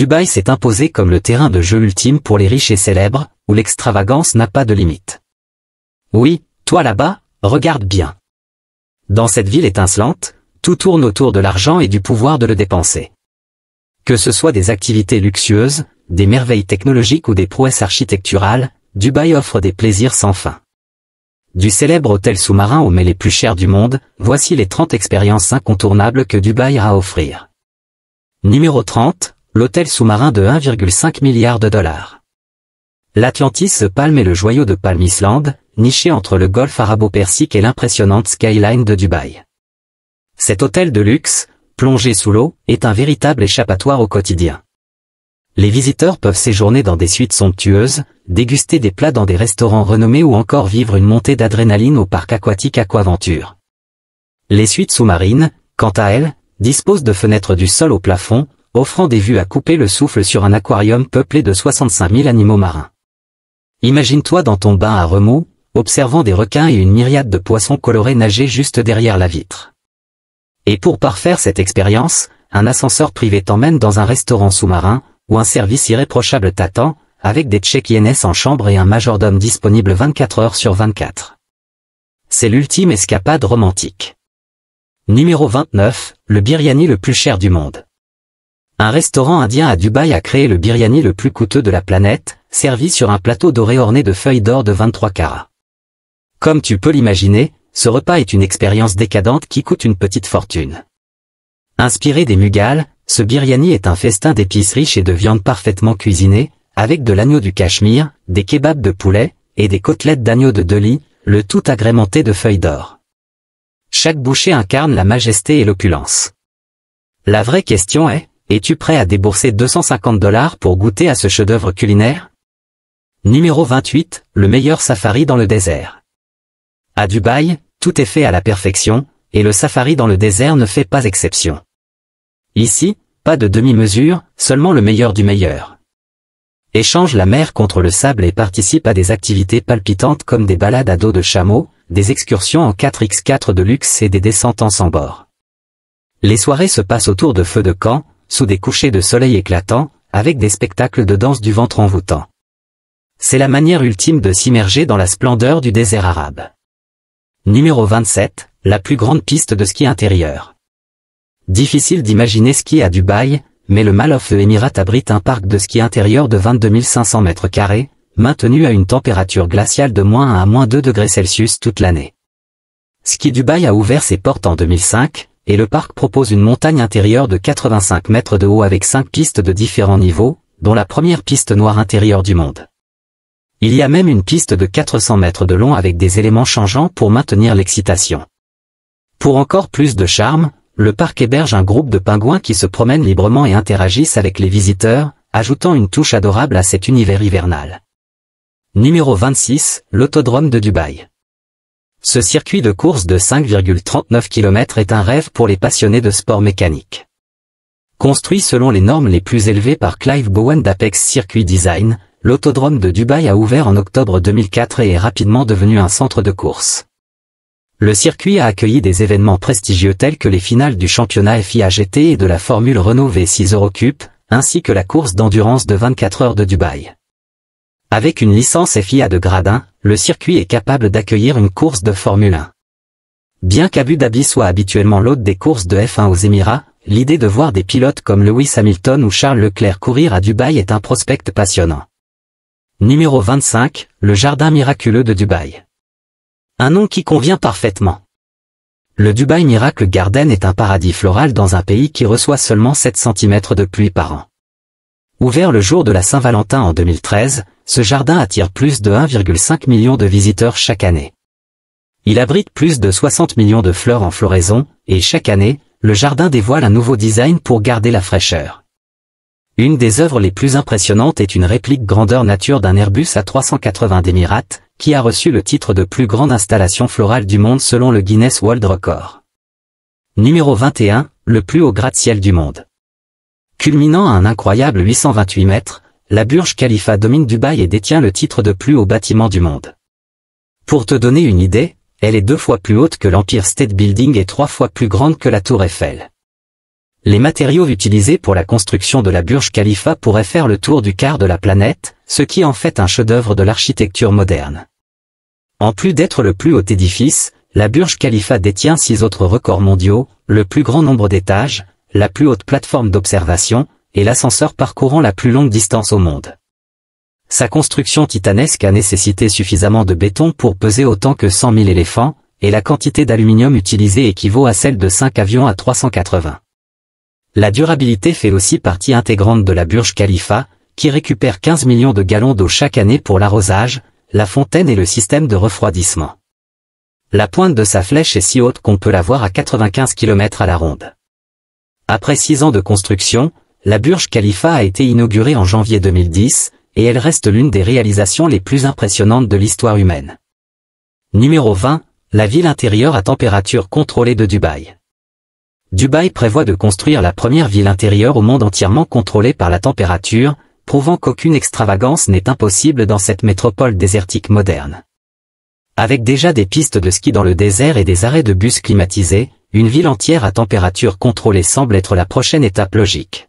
Dubaï s'est imposé comme le terrain de jeu ultime pour les riches et célèbres, où l'extravagance n'a pas de limite. Oui, toi là-bas, regarde bien. Dans cette ville étincelante, tout tourne autour de l'argent et du pouvoir de le dépenser. Que ce soit des activités luxueuses, des merveilles technologiques ou des prouesses architecturales, Dubaï offre des plaisirs sans fin. Du célèbre hôtel sous-marin aux mets les plus chers du monde, voici les 30 expériences incontournables que Dubaï a à offrir. Numéro 30, l'hôtel sous-marin de 1,5 milliard de dollars. L'Atlantis Palm est le joyau de Palm Island, niché entre le golfe arabo-persique et l'impressionnante skyline de Dubaï. Cet hôtel de luxe, plongé sous l'eau, est un véritable échappatoire au quotidien. Les visiteurs peuvent séjourner dans des suites somptueuses, déguster des plats dans des restaurants renommés ou encore vivre une montée d'adrénaline au parc aquatique Aquaventure. Les suites sous-marines, quant à elles, disposent de fenêtres du sol au plafond, offrant des vues à couper le souffle sur un aquarium peuplé de 65 000 animaux marins. Imagine-toi dans ton bain à remous, observant des requins et une myriade de poissons colorés nager juste derrière la vitre. Et pour parfaire cette expérience, un ascenseur privé t'emmène dans un restaurant sous-marin, où un service irréprochable t'attend, avec des check-ins en chambre et un majordome disponible 24 heures sur 24. C'est l'ultime escapade romantique. Numéro 29, le biryani le plus cher du monde. Un restaurant indien à Dubaï a créé le biryani le plus coûteux de la planète, servi sur un plateau doré orné de feuilles d'or de 23 carats. Comme tu peux l'imaginer, ce repas est une expérience décadente qui coûte une petite fortune. Inspiré des Mughals, ce biryani est un festin d'épices riches et de viande parfaitement cuisinée, avec de l'agneau du Cachemire, des kebabs de poulet, et des côtelettes d'agneau de Delhi, le tout agrémenté de feuilles d'or. Chaque bouchée incarne la majesté et l'opulence. La vraie question est, es-tu prêt à débourser 250 $ pour goûter à ce chef-d'œuvre culinaire? Numéro 28, le meilleur safari dans le désert. À Dubaï, tout est fait à la perfection, et le safari dans le désert ne fait pas exception. Ici, pas de demi-mesure, seulement le meilleur du meilleur. Échange la mer contre le sable et participe à des activités palpitantes comme des balades à dos de chameau, des excursions en 4x4 de luxe et des descentes en sans bord. Les soirées se passent autour de feux de camp, sous des couchers de soleil éclatants, avec des spectacles de danse du ventre envoûtant. C'est la manière ultime de s'immerger dans la splendeur du désert arabe. Numéro 27, la plus grande piste de ski intérieur. Difficile d'imaginer skier à Dubaï, mais le Mall of the Emirates abrite un parc de ski intérieur de 22 500 mètres carrés, maintenu à une température glaciale de -1 à -2 degrés Celsius toute l'année. Ski Dubaï a ouvert ses portes en 2005, et le parc propose une montagne intérieure de 85 mètres de haut avec 5 pistes de différents niveaux, dont la première piste noire intérieure du monde. Il y a même une piste de 400 mètres de long avec des éléments changeants pour maintenir l'excitation. Pour encore plus de charme, le parc héberge un groupe de pingouins qui se promènent librement et interagissent avec les visiteurs, ajoutant une touche adorable à cet univers hivernal. Numéro 26, l'autodrome de Dubaï. Ce circuit de course de 5,39 km est un rêve pour les passionnés de sport mécanique. Construit selon les normes les plus élevées par Clive Bowen d'Apex Circuit Design, l'autodrome de Dubaï a ouvert en octobre 2004 et est rapidement devenu un centre de course. Le circuit a accueilli des événements prestigieux tels que les finales du championnat FIA GT et de la Formule Renault V6 Eurocup, ainsi que la course d'endurance de 24 heures de Dubaï. Avec une licence FIA de grade 1, le circuit est capable d'accueillir une course de Formule 1. Bien qu'Abu Dhabi soit habituellement l'hôte des courses de F1 aux Émirats, l'idée de voir des pilotes comme Lewis Hamilton ou Charles Leclerc courir à Dubaï est un prospect passionnant. Numéro 25, le jardin miraculeux de Dubaï. Un nom qui convient parfaitement. Le Dubaï Miracle Garden est un paradis floral dans un pays qui reçoit seulement 7 cm de pluie par an. Ouvert le jour de la Saint-Valentin en 2013, ce jardin attire plus de 1,5 million de visiteurs chaque année. Il abrite plus de 60 millions de fleurs en floraison, et chaque année, le jardin dévoile un nouveau design pour garder la fraîcheur. Une des œuvres les plus impressionnantes est une réplique grandeur nature d'un Airbus A380 d'Emirates, qui a reçu le titre de plus grande installation florale du monde selon le Guinness World Record. Numéro 21, le plus haut gratte-ciel du monde. Culminant à un incroyable 828 mètres, la Burj Khalifa domine Dubaï et détient le titre de plus haut bâtiment du monde. Pour te donner une idée, elle est 2 fois plus haute que l'Empire State Building et 3 fois plus grande que la Tour Eiffel. Les matériaux utilisés pour la construction de la Burj Khalifa pourraient faire le tour du quart de la planète, ce qui en fait un chef-d'œuvre de l'architecture moderne. En plus d'être le plus haut édifice, la Burj Khalifa détient 6 autres records mondiaux, le plus grand nombre d'étages, la plus haute plateforme d'observation, et l'ascenseur parcourant la plus longue distance au monde. Sa construction titanesque a nécessité suffisamment de béton pour peser autant que 100 000 éléphants, et la quantité d'aluminium utilisée équivaut à celle de 5 avions A380. La durabilité fait aussi partie intégrante de la Burj Khalifa, qui récupère 15 millions de gallons d'eau chaque année pour l'arrosage, la fontaine et le système de refroidissement. La pointe de sa flèche est si haute qu'on peut la voir à 95 km à la ronde. Après 6 ans de construction, la Burj Khalifa a été inaugurée en janvier 2010, et elle reste l'une des réalisations les plus impressionnantes de l'histoire humaine. Numéro 20, la ville intérieure à température contrôlée de Dubaï. Dubaï prévoit de construire la première ville intérieure au monde entièrement contrôlée par la température, prouvant qu'aucune extravagance n'est impossible dans cette métropole désertique moderne. Avec déjà des pistes de ski dans le désert et des arrêts de bus climatisés, une ville entière à température contrôlée semble être la prochaine étape logique.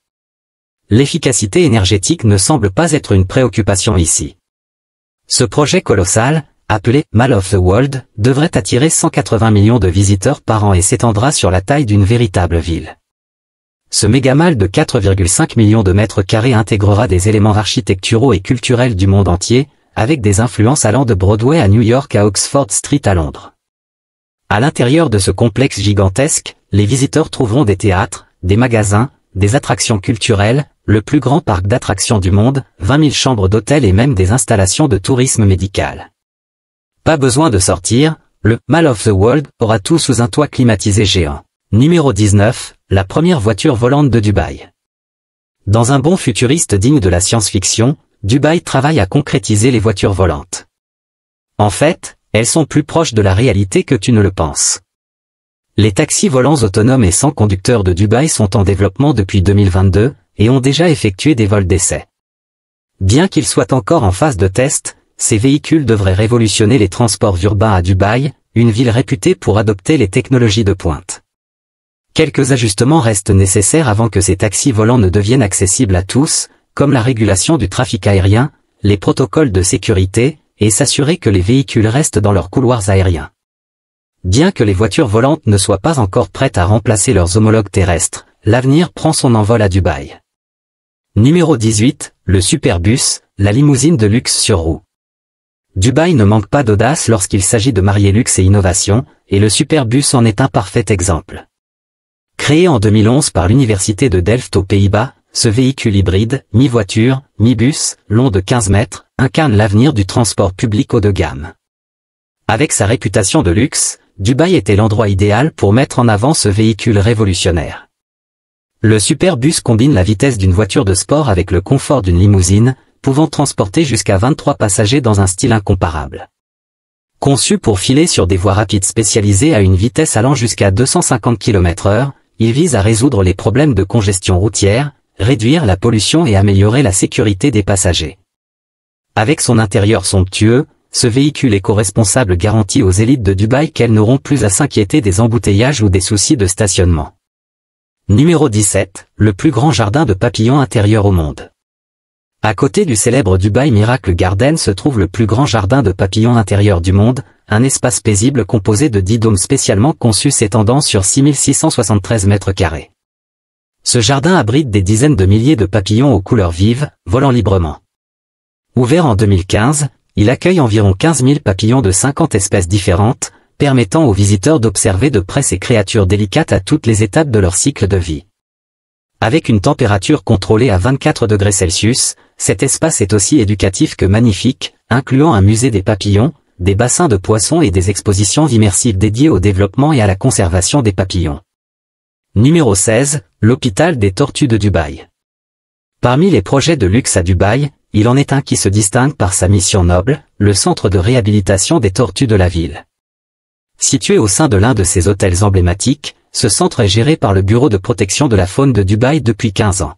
L'efficacité énergétique ne semble pas être une préoccupation ici. Ce projet colossal, appelé Mall of the World, devrait attirer 180 millions de visiteurs par an et s'étendra sur la taille d'une véritable ville. Ce méga-mall de 4,5 millions de mètres carrés intégrera des éléments architecturaux et culturels du monde entier, avec des influences allant de Broadway à New York à Oxford Street à Londres. À l'intérieur de ce complexe gigantesque, les visiteurs trouveront des théâtres, des magasins, des attractions culturelles, le plus grand parc d'attractions du monde, 20 000 chambres d'hôtel et même des installations de tourisme médical. Pas besoin de sortir, le Mall of the World aura tout sous un toit climatisé géant. Numéro 19, la première voiture volante de Dubaï. Dans un bond futuriste digne de la science-fiction, Dubaï travaille à concrétiser les voitures volantes. En fait, elles sont plus proches de la réalité que tu ne le penses. Les taxis volants autonomes et sans conducteur de Dubaï sont en développement depuis 2022, et ont déjà effectué des vols d'essai. Bien qu'ils soient encore en phase de test, ces véhicules devraient révolutionner les transports urbains à Dubaï, une ville réputée pour adopter les technologies de pointe. Quelques ajustements restent nécessaires avant que ces taxis volants ne deviennent accessibles à tous, comme la régulation du trafic aérien, les protocoles de sécurité, et s'assurer que les véhicules restent dans leurs couloirs aériens. Bien que les voitures volantes ne soient pas encore prêtes à remplacer leurs homologues terrestres, l'avenir prend son envol à Dubaï. Numéro 18, le Superbus, la limousine de luxe sur roues. Dubaï ne manque pas d'audace lorsqu'il s'agit de marier luxe et innovation, et le Superbus en est un parfait exemple. Créé en 2011 par l'université de Delft aux Pays-Bas, ce véhicule hybride, mi-voiture, mi-bus, long de 15 mètres, incarne l'avenir du transport public haut de gamme. Avec sa réputation de luxe, Dubaï était l'endroit idéal pour mettre en avant ce véhicule révolutionnaire. Le Superbus combine la vitesse d'une voiture de sport avec le confort d'une limousine, pouvant transporter jusqu'à 23 passagers dans un style incomparable. Conçu pour filer sur des voies rapides spécialisées à une vitesse allant jusqu'à 250 km/h, il vise à résoudre les problèmes de congestion routière, réduire la pollution et améliorer la sécurité des passagers. Avec son intérieur somptueux, ce véhicule éco-responsable garantit aux élites de Dubaï qu'elles n'auront plus à s'inquiéter des embouteillages ou des soucis de stationnement. Numéro 17, le plus grand jardin de papillons intérieur au monde. À côté du célèbre Dubaï Miracle Garden se trouve le plus grand jardin de papillons intérieur du monde, un espace paisible composé de 10 dômes spécialement conçus s'étendant sur 6673 mètres carrés. Ce jardin abrite des dizaines de milliers de papillons aux couleurs vives, volant librement. Ouvert en 2015, il accueille environ 15 000 papillons de 50 espèces différentes, permettant aux visiteurs d'observer de près ces créatures délicates à toutes les étapes de leur cycle de vie. Avec une température contrôlée à 24 degrés Celsius, cet espace est aussi éducatif que magnifique, incluant un musée des papillons, des bassins de poissons et des expositions immersives dédiées au développement et à la conservation des papillons. Numéro 16, l'hôpital des tortues de Dubaï. Parmi les projets de luxe à Dubaï, il en est un qui se distingue par sa mission noble, le centre de réhabilitation des tortues de la ville. Situé au sein de l'un de ses hôtels emblématiques, ce centre est géré par le Bureau de protection de la faune de Dubaï depuis 15 ans.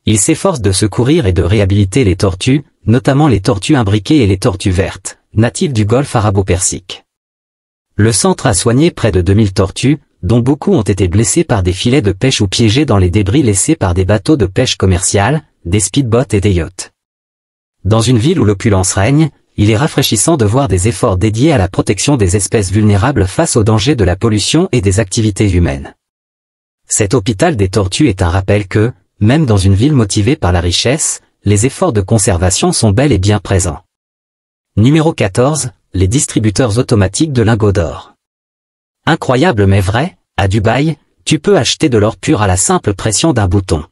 Il s'efforce de secourir et de réhabiliter les tortues, notamment les tortues imbriquées et les tortues vertes, natives du golfe arabo-persique. Le centre a soigné près de 2000 tortues, dont beaucoup ont été blessés par des filets de pêche ou piégés dans les débris laissés par des bateaux de pêche commerciale, des speedboats et des yachts. Dans une ville où l'opulence règne, il est rafraîchissant de voir des efforts dédiés à la protection des espèces vulnérables face aux dangers de la pollution et des activités humaines. Cet hôpital des tortues est un rappel que, même dans une ville motivée par la richesse, les efforts de conservation sont bel et bien présents. Numéro 14, les distributeurs automatiques de lingots d'or. Incroyable mais vrai, à Dubaï, tu peux acheter de l'or pur à la simple pression d'un bouton.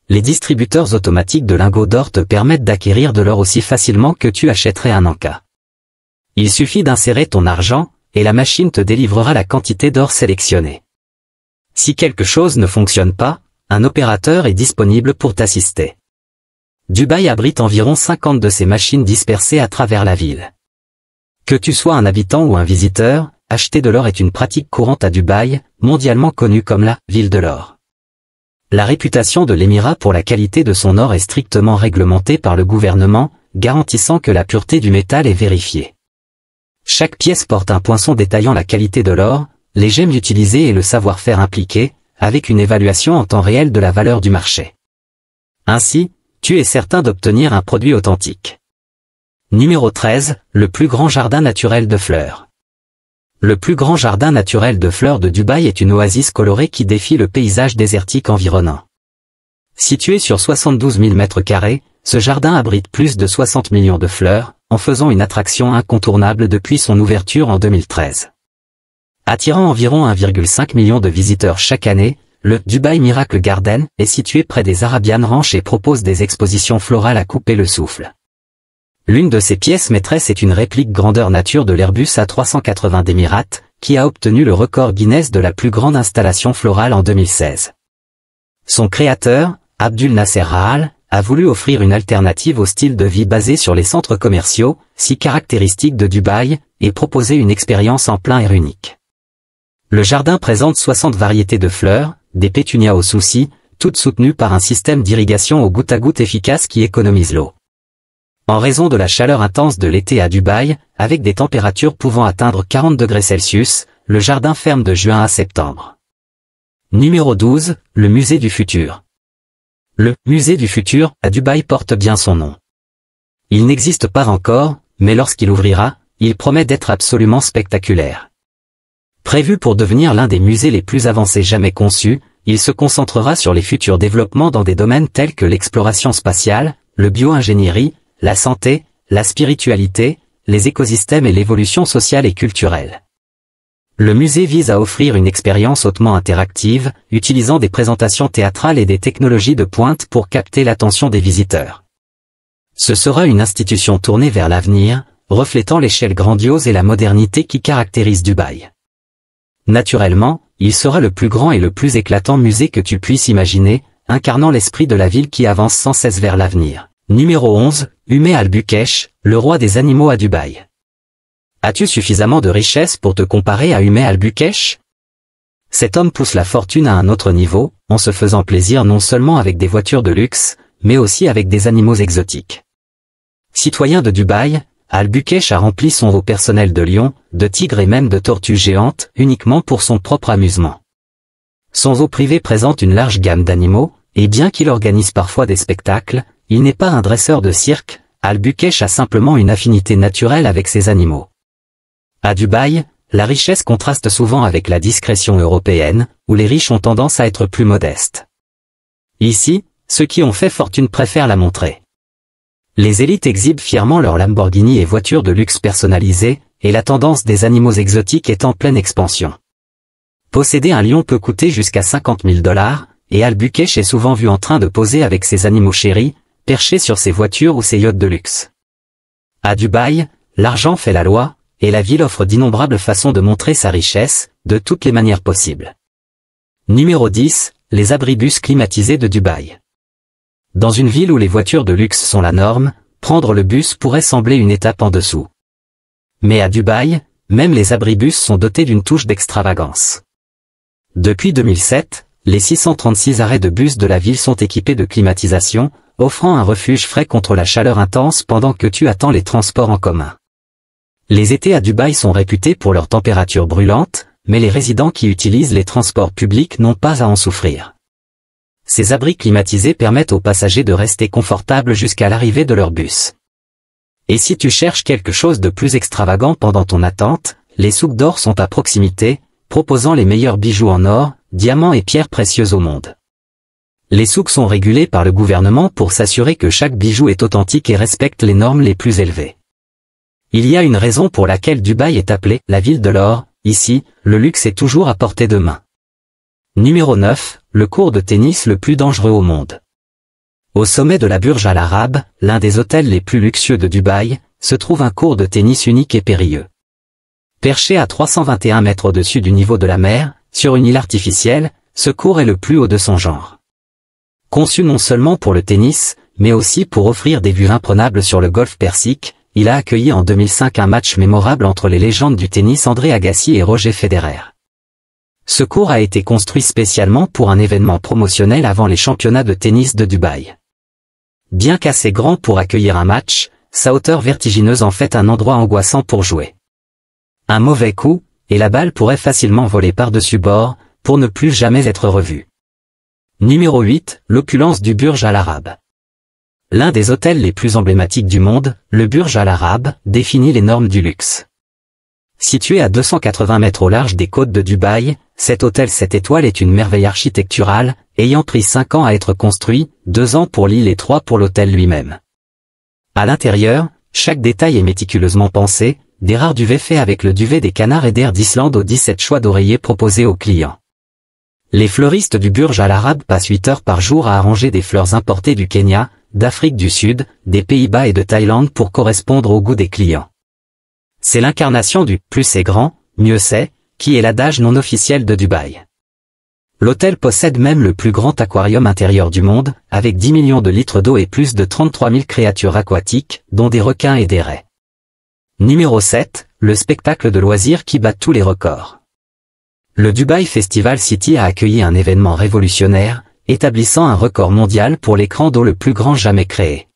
Les distributeurs automatiques de lingots d'or te permettent d'acquérir de l'or aussi facilement que tu achèterais un Anka. Il suffit d'insérer ton argent, et la machine te délivrera la quantité d'or sélectionnée. Si quelque chose ne fonctionne pas, un opérateur est disponible pour t'assister. Dubaï abrite environ 50 de ces machines dispersées à travers la ville. Que tu sois un habitant ou un visiteur, acheter de l'or est une pratique courante à Dubaï, mondialement connue comme la « ville de l'or ». La réputation de l'émirat pour la qualité de son or est strictement réglementée par le gouvernement, garantissant que la pureté du métal est vérifiée. Chaque pièce porte un poinçon détaillant la qualité de l'or, les gemmes utilisées et le savoir-faire impliqué, avec une évaluation en temps réel de la valeur du marché. Ainsi, tu es certain d'obtenir un produit authentique. Numéro 13, le plus grand jardin naturel de fleurs. Le plus grand jardin naturel de fleurs de Dubaï est une oasis colorée qui défie le paysage désertique environnant. Situé sur 72 000 m², ce jardin abrite plus de 60 millions de fleurs, en faisant une attraction incontournable depuis son ouverture en 2013. Attirant environ 1,5 million de visiteurs chaque année, le Dubai Miracle Garden est situé près des Arabian Ranch et propose des expositions florales à couper le souffle. L'une de ses pièces maîtresses est une réplique grandeur nature de l'Airbus A380 d'Emirates, qui a obtenu le record Guinness de la plus grande installation florale en 2016. Son créateur, Abdul Nasser Rahal, a voulu offrir une alternative au style de vie basé sur les centres commerciaux, si caractéristique de Dubaï, et proposer une expérience en plein air unique. Le jardin présente 60 variétés de fleurs, des pétunias aux soucis, toutes soutenues par un système d'irrigation au goutte à goutte efficace qui économise l'eau. En raison de la chaleur intense de l'été à Dubaï, avec des températures pouvant atteindre 40 degrés Celsius, le jardin ferme de juin à septembre. Numéro 12, le musée du futur. Le musée du futur à Dubaï porte bien son nom. Il n'existe pas encore, mais lorsqu'il ouvrira, il promet d'être absolument spectaculaire. Prévu pour devenir l'un des musées les plus avancés jamais conçus, il se concentrera sur les futurs développements dans des domaines tels que l'exploration spatiale, le bio-ingénierie, la santé, la spiritualité, les écosystèmes et l'évolution sociale et culturelle. Le musée vise à offrir une expérience hautement interactive, utilisant des présentations théâtrales et des technologies de pointe pour capter l'attention des visiteurs. Ce sera une institution tournée vers l'avenir, reflétant l'échelle grandiose et la modernité qui caractérise Dubaï. Naturellement, il sera le plus grand et le plus éclatant musée que tu puisses imaginer, incarnant l'esprit de la ville qui avance sans cesse vers l'avenir. Numéro 11, Umeh Al-Bukesh, le roi des animaux à Dubaï. As-tu suffisamment de richesse pour te comparer à Umeh Al-Bukesh? Cet homme pousse la fortune à un autre niveau, en se faisant plaisir non seulement avec des voitures de luxe, mais aussi avec des animaux exotiques. Citoyen de Dubaï, Al-Bukesh a rempli son eau personnel de lions, de tigres et même de tortues géantes, uniquement pour son propre amusement. Son zoo privé présente une large gamme d'animaux, et bien qu'il organise parfois des spectacles, il n'est pas un dresseur de cirque, Al-Bukesh a simplement une affinité naturelle avec ses animaux. À Dubaï, la richesse contraste souvent avec la discrétion européenne, où les riches ont tendance à être plus modestes. Ici, ceux qui ont fait fortune préfèrent la montrer. Les élites exhibent fièrement leurs Lamborghini et voitures de luxe personnalisées, et la tendance des animaux exotiques est en pleine expansion. Posséder un lion peut coûter jusqu'à 50 000 $, et Al-Bukesh est souvent vu en train de poser avec ses animaux chéris, perché sur ses voitures ou ses yachts de luxe. À Dubaï, l'argent fait la loi, et la ville offre d'innombrables façons de montrer sa richesse, de toutes les manières possibles. Numéro 10, les abribus climatisés de Dubaï. Dans une ville où les voitures de luxe sont la norme, prendre le bus pourrait sembler une étape en dessous. Mais à Dubaï, même les abribus sont dotés d'une touche d'extravagance. Depuis 2007, les 636 arrêts de bus de la ville sont équipés de climatisation, offrant un refuge frais contre la chaleur intense pendant que tu attends les transports en commun. Les étés à Dubaï sont réputés pour leurs températures brûlantes, mais les résidents qui utilisent les transports publics n'ont pas à en souffrir. Ces abris climatisés permettent aux passagers de rester confortables jusqu'à l'arrivée de leur bus. Et si tu cherches quelque chose de plus extravagant pendant ton attente, les souks d'or sont à proximité, proposant les meilleurs bijoux en or, diamants et pierres précieuses au monde. Les souks sont régulés par le gouvernement pour s'assurer que chaque bijou est authentique et respecte les normes les plus élevées. Il y a une raison pour laquelle Dubaï est appelée la ville de l'or. Ici, le luxe est toujours à portée de main. Numéro 9, le court de tennis le plus dangereux au monde. Au sommet de la Burj Al Arab, l'un des hôtels les plus luxueux de Dubaï, se trouve un court de tennis unique et périlleux. Perché à 321 mètres au-dessus du niveau de la mer, sur une île artificielle, ce court est le plus haut de son genre. Conçu non seulement pour le tennis, mais aussi pour offrir des vues imprenables sur le golfe Persique, il a accueilli en 2005 un match mémorable entre les légendes du tennis André Agassi et Roger Federer. Ce court a été construit spécialement pour un événement promotionnel avant les championnats de tennis de Dubaï. Bien qu'assez grand pour accueillir un match, sa hauteur vertigineuse en fait un endroit angoissant pour jouer. Un mauvais coup, et la balle pourrait facilement voler par-dessus bord, pour ne plus jamais être revue. Numéro 8, l'opulence du Burj Al Arab. L'un des hôtels les plus emblématiques du monde, le Burj Al Arab, définit les normes du luxe. Situé à 280 mètres au large des côtes de Dubaï, cet hôtel 7 étoiles est une merveille architecturale, ayant pris 5 ans à être construit, 2 ans pour l'île et 3 pour l'hôtel lui-même. À l'intérieur, chaque détail est méticuleusement pensé, des rares duvets faits avec le duvet des canards et d'air d'Islande aux 17 choix d'oreillers proposés aux clients. Les fleuristes du Burj Al Arab passent 8 heures par jour à arranger des fleurs importées du Kenya, d'Afrique du Sud, des Pays-Bas et de Thaïlande pour correspondre au goût des clients. C'est l'incarnation du « plus c'est grand, mieux c'est », qui est l'adage non officiel de Dubaï. L'hôtel possède même le plus grand aquarium intérieur du monde, avec 10 millions de litres d'eau et plus de 33 000 créatures aquatiques, dont des requins et des raies. Numéro 7, le spectacle de loisirs qui bat tous les records. Le Dubai Festival City a accueilli un événement révolutionnaire, établissant un record mondial pour l'écran d'eau le plus grand jamais créé.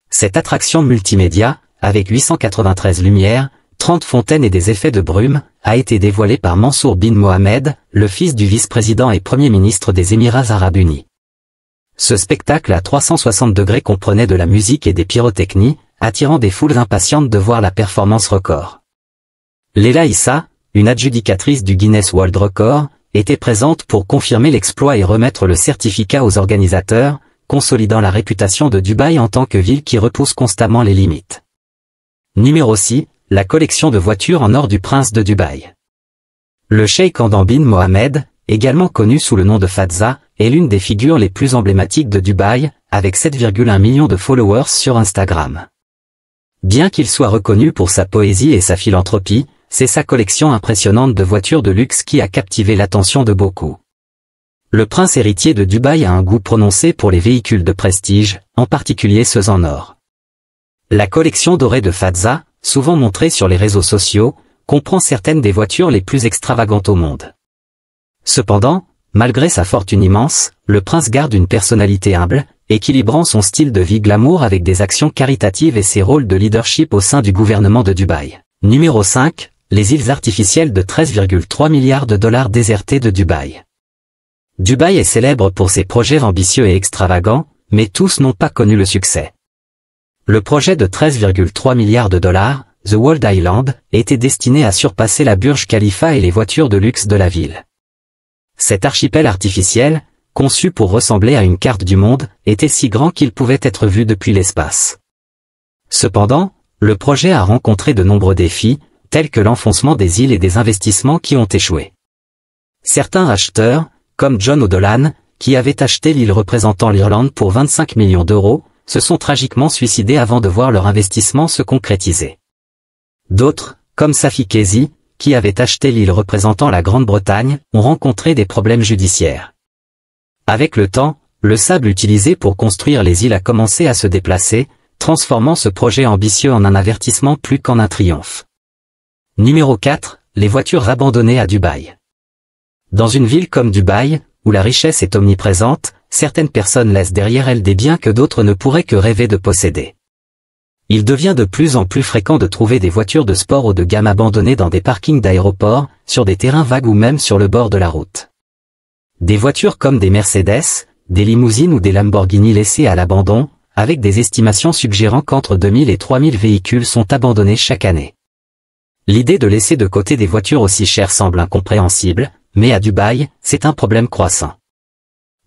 Cette attraction multimédia, avec 893 lumières, 30 fontaines et des effets de brume, a été dévoilée par Mansour bin Mohamed, le fils du vice-président et premier ministre des Émirats Arabes Unis. Ce spectacle à 360 degrés comprenait de la musique et des pyrotechnies, attirant des foules impatientes de voir la performance record. Leila Issa, une adjudicatrice du Guinness World Record, était présente pour confirmer l'exploit et remettre le certificat aux organisateurs, consolidant la réputation de Dubaï en tant que ville qui repousse constamment les limites. Numéro 6, la collection de voitures en or du prince de Dubaï. Le cheikh Hamdan bin Mohamed, également connu sous le nom de Fazza, est l'une des figures les plus emblématiques de Dubaï, avec 7,1 millions de followers sur Instagram. Bien qu'il soit reconnu pour sa poésie et sa philanthropie, c'est sa collection impressionnante de voitures de luxe qui a captivé l'attention de beaucoup. Le prince héritier de Dubaï a un goût prononcé pour les véhicules de prestige, en particulier ceux en or. La collection dorée de Fazza, souvent montrée sur les réseaux sociaux, comprend certaines des voitures les plus extravagantes au monde. Cependant, malgré sa fortune immense, le prince garde une personnalité humble, équilibrant son style de vie glamour avec des actions caritatives et ses rôles de leadership au sein du gouvernement de Dubaï. Numéro 5, les îles artificielles de 13,3 milliards de dollars désertées de Dubaï. Dubaï est célèbre pour ses projets ambitieux et extravagants, mais tous n'ont pas connu le succès. Le projet de 13,3 milliards de dollars, The World Island, était destiné à surpasser la Burj Khalifa et les voitures de luxe de la ville. Cet archipel artificiel, conçu pour ressembler à une carte du monde, était si grand qu'il pouvait être vu depuis l'espace. Cependant, le projet a rencontré de nombreux défis, tels que l'enfoncement des îles et des investissements qui ont échoué. Certains acheteurs, comme John O'Dolan, qui avait acheté l'île représentant l'Irlande pour 25 millions d'euros, se sont tragiquement suicidés avant de voir leur investissement se concrétiser. D'autres, comme Safi Kezi, qui avait acheté l'île représentant la Grande-Bretagne, ont rencontré des problèmes judiciaires. Avec le temps, le sable utilisé pour construire les îles a commencé à se déplacer, transformant ce projet ambitieux en un avertissement plus qu'en un triomphe. Numéro 4, les voitures abandonnées à Dubaï. Dans une ville comme Dubaï, où la richesse est omniprésente, certaines personnes laissent derrière elles des biens que d'autres ne pourraient que rêver de posséder. Il devient de plus en plus fréquent de trouver des voitures de sport haut de gamme abandonnées dans des parkings d'aéroports, sur des terrains vagues ou même sur le bord de la route. Des voitures comme des Mercedes, des limousines ou des Lamborghini laissées à l'abandon, avec des estimations suggérant qu'entre 2000 et 3000 véhicules sont abandonnés chaque année. L'idée de laisser de côté des voitures aussi chères semble incompréhensible, mais à Dubaï, c'est un problème croissant.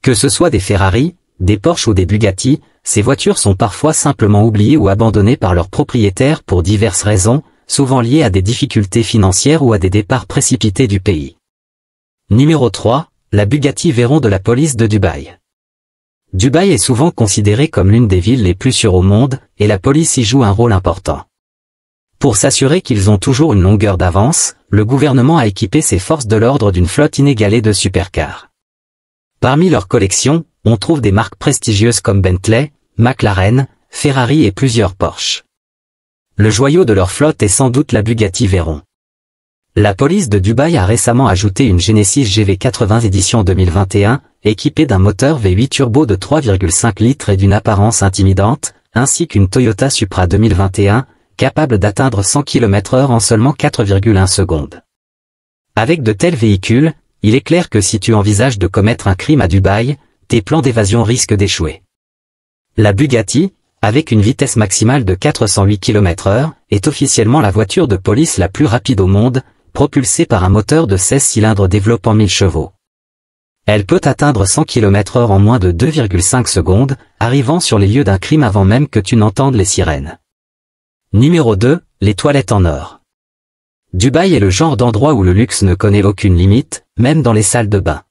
Que ce soit des Ferrari, des Porsche ou des Bugatti, ces voitures sont parfois simplement oubliées ou abandonnées par leurs propriétaires pour diverses raisons, souvent liées à des difficultés financières ou à des départs précipités du pays. Numéro 3, la Bugatti Veyron de la police de Dubaï. Dubaï est souvent considérée comme l'une des villes les plus sûres au monde, et la police y joue un rôle important. Pour s'assurer qu'ils ont toujours une longueur d'avance, le gouvernement a équipé ses forces de l'ordre d'une flotte inégalée de supercars. Parmi leurs collections, on trouve des marques prestigieuses comme Bentley, McLaren, Ferrari et plusieurs Porsche. Le joyau de leur flotte est sans doute la Bugatti Veyron. La police de Dubaï a récemment ajouté une Genesis GV80 édition 2021, équipée d'un moteur V8 turbo de 3,5 litres et d'une apparence intimidante, ainsi qu'une Toyota Supra 2021, capable d'atteindre 100 km/h en seulement 4,1 secondes. Avec de tels véhicules, il est clair que si tu envisages de commettre un crime à Dubaï, tes plans d'évasion risquent d'échouer. La Bugatti, avec une vitesse maximale de 408 km/h, est officiellement la voiture de police la plus rapide au monde, propulsée par un moteur de 16 cylindres développant 1000 chevaux. Elle peut atteindre 100 km/h en moins de 2,5 secondes, arrivant sur les lieux d'un crime avant même que tu n'entendes les sirènes. Numéro 2, les toilettes en or. Dubaï est le genre d'endroit où le luxe ne connaît aucune limite, même dans les salles de bain.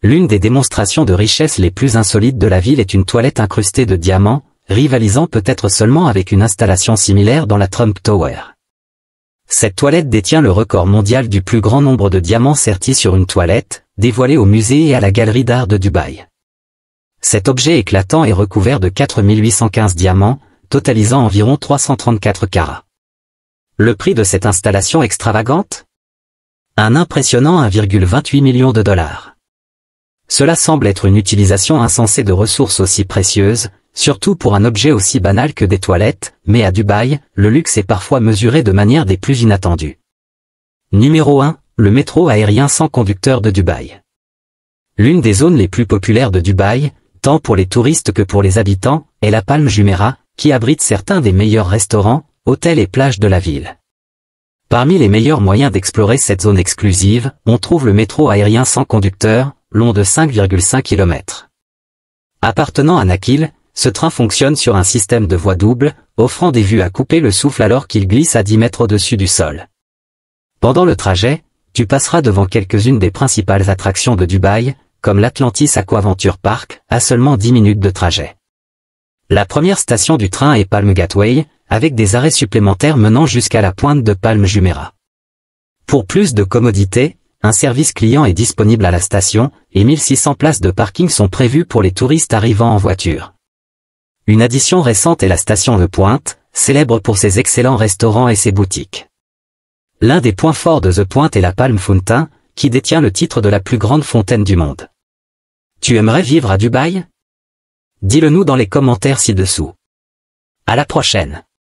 L'une des démonstrations de richesse les plus insolites de la ville est une toilette incrustée de diamants, rivalisant peut-être seulement avec une installation similaire dans la Trump Tower. Cette toilette détient le record mondial du plus grand nombre de diamants sertis sur une toilette, dévoilé au musée et à la galerie d'art de Dubaï. Cet objet éclatant est recouvert de 4815 diamants, totalisant environ 334 carats. Le prix de cette installation extravagante ? Un impressionnant 1,28 million de dollars. Cela semble être une utilisation insensée de ressources aussi précieuses, surtout pour un objet aussi banal que des toilettes, mais à Dubaï, le luxe est parfois mesuré de manière des plus inattendues. Numéro 1, le métro aérien sans conducteur de Dubaï. L'une des zones les plus populaires de Dubaï, tant pour les touristes que pour les habitants, est la Palm Jumeirah, qui abrite certains des meilleurs restaurants, hôtels et plages de la ville. Parmi les meilleurs moyens d'explorer cette zone exclusive, on trouve le métro aérien sans conducteur, long de 5,5 km. Appartenant à Nakheel, ce train fonctionne sur un système de voies doubles, offrant des vues à couper le souffle alors qu'il glisse à 10 mètres au-dessus du sol. Pendant le trajet, tu passeras devant quelques-unes des principales attractions de Dubaï, comme l'Atlantis Aquaventure Park, à seulement 10 minutes de trajet. La première station du train est Palm Gateway, avec des arrêts supplémentaires menant jusqu'à la pointe de Palm Jumeirah. Pour plus de commodité, un service client est disponible à la station, et 1600 places de parking sont prévues pour les touristes arrivant en voiture. Une addition récente est la station de Pointe, célèbre pour ses excellents restaurants et ses boutiques. L'un des points forts de The Point est la Palm Fountain, qui détient le titre de la plus grande fontaine du monde. Tu aimerais vivre à Dubaï ? Dis-le nous dans les commentaires ci-dessous. À la prochaine.